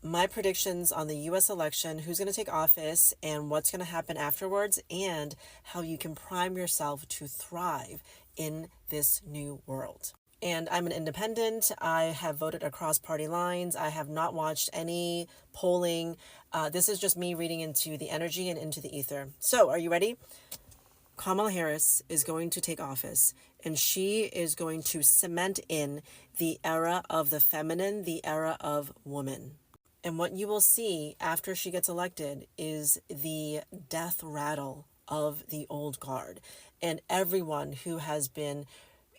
my predictions on the US election, who's going to take office, and what's going to happen afterwards, and how you can prime yourself to thrive in this new world. And I'm an independent. I have voted across party lines. I have not watched any polling. This is just me reading into the energy and into the ether. So, are you ready? Kamala Harris is going to take office, and she is going to cement in the era of the feminine, the era of woman. And what you will see after she gets elected is the death rattle of the old guard and everyone who has been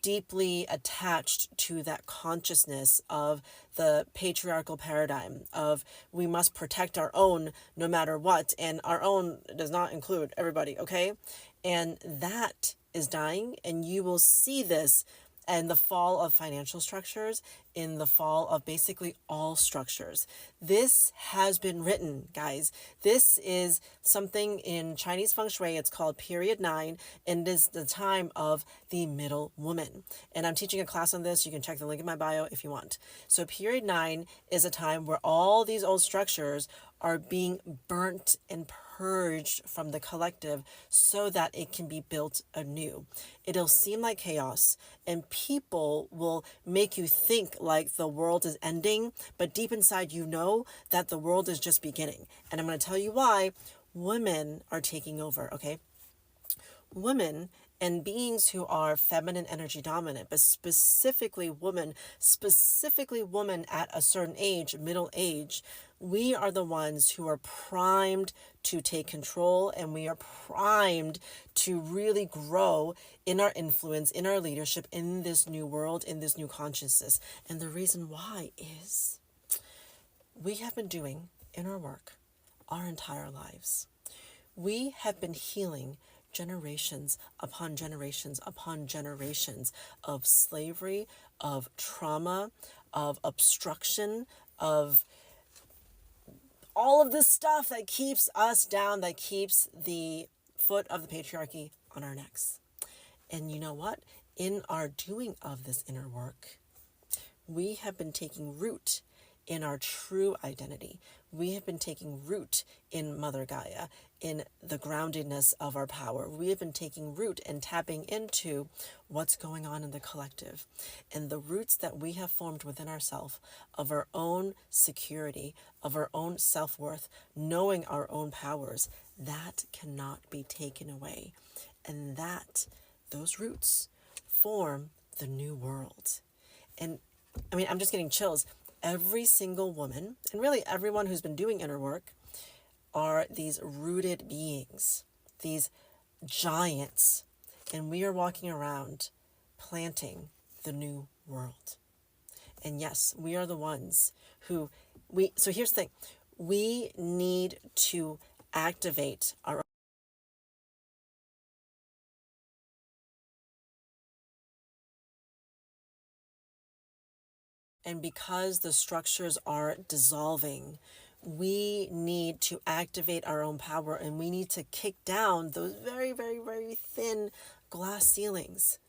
deeply attached to that consciousness of the patriarchal paradigm of we must protect our own no matter what, and our own does not include everybody, okay? And that is dying, and you will see this and the fall of financial structures, in the fall of basically all structures. This has been written, guys. This is something in Chinese feng shui. It's called period 9, and it is the time of the middle woman. And I'm teaching a class on this. You can check the link in my bio if you want. So period 9 is a time where all these old structures are being burnt and purged from the collective so that it can be built anew. It'll seem like chaos, and people will make you think like the world is ending, but deep inside you know that the world is just beginning. And I'm going to tell you why. Women are taking over, okay? Women and beings who are feminine energy dominant, but specifically women at a certain age, middle age, we are the ones who are primed to take control, and we are primed to really grow in our influence, in our leadership, in this new world, in this new consciousness. And the reason why is we have been doing inner work our entire lives. We have been healing generations upon generations upon generations of slavery, of trauma, of obstruction, of all of this stuff that keeps us down, that keeps the foot of the patriarchy on our necks. And you know what? In our doing of this inner work, we have been taking root in our true identity. We have been taking root in Mother Gaia, in the groundedness of our power. We have been taking root and tapping into what's going on in the collective. And the roots that we have formed within ourselves of our own security, of our own self-worth, knowing our own powers, that cannot be taken away. And those roots form the new world. And I mean, I'm just getting chills. Every single woman, and really everyone who's been doing inner work, are these rooted beings, these giants. And we are walking around planting the new world. And yes, we are the ones who so here's the thing. We need to activate our And because the structures are dissolving, we need to activate our own power, and we need to kick down those very, very, very thin glass ceilings.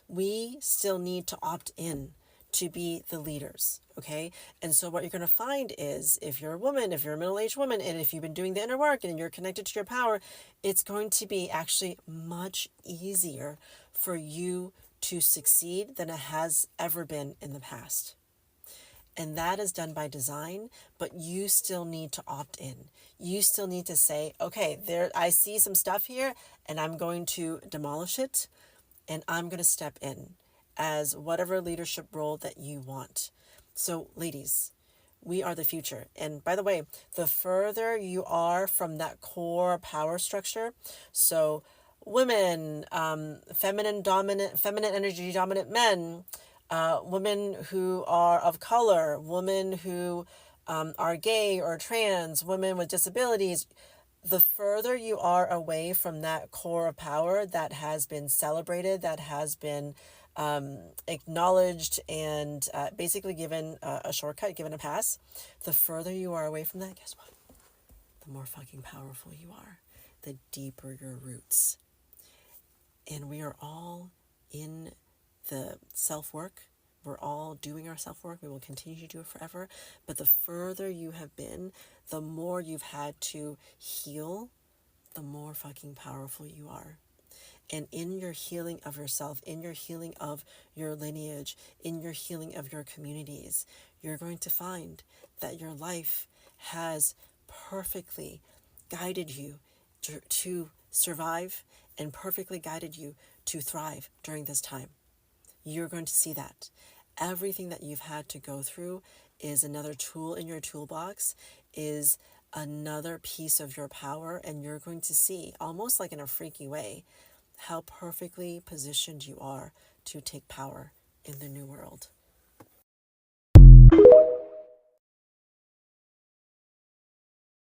We still need to opt in to be the leaders, okay? And so what you're going to find is, if you're a woman, if you're a middle-aged woman, and if you've been doing the inner work and you're connected to your power, it's going to be actually much easier for you to succeed than it has ever been in the past. And that is done by design, but you still need to opt in. You still need to say, okay, I see some stuff here, and I'm going to demolish it, and I'm going to step in as whatever leadership role that you want. So, ladies, we are the future. And by the way, the further you are from that core power structure, so women, feminine energy dominant men, women who are of color, women who are gay or trans, women with disabilities, the further you are away from that core of power that has been celebrated, that has been acknowledged and basically given a shortcut, given a pass, the further you are away from that, guess what? The more fucking powerful you are, the deeper your roots. And we are all in the self-work, We're all doing our self work. We will continue to do it forever. But the further you have been, the more you've had to heal, the more fucking powerful you are. And in your healing of yourself, in your healing of your lineage, in your healing of your communities, you're going to find that your life has perfectly guided you to survive and perfectly guided you to thrive during this time. You're going to see that. Everything that you've had to go through is another tool in your toolbox, is another piece of your power, and you're going to see, almost like in a freaky way, how perfectly positioned you are to take power in the new world.